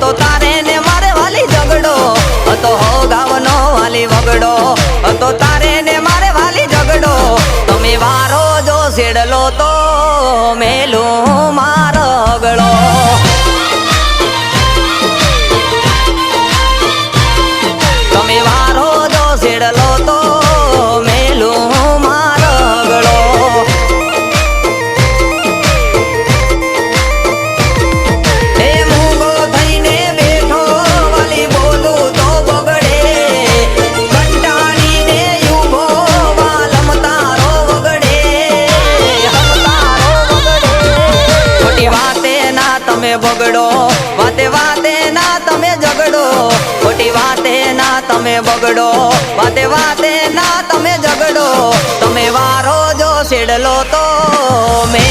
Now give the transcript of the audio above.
હતો તારે ને મારે વાલી ઝઘડો હતો હો ગાવનો વાલી વગડો હતો તારે ને મારે વાલી ઝઘડો તમે વારો જો સેડલો તો મેલું મારો ગળો તમે વારો જો સેડલો તો મેલું મારો ગળો તમે બગડો વાતે વાતે ના તમે ઝઘડો ખોટી વાતે ના તમે બગડો વાતે વાતે ના તમે ઝઘડો તમે વારો જો સેડલો તો મે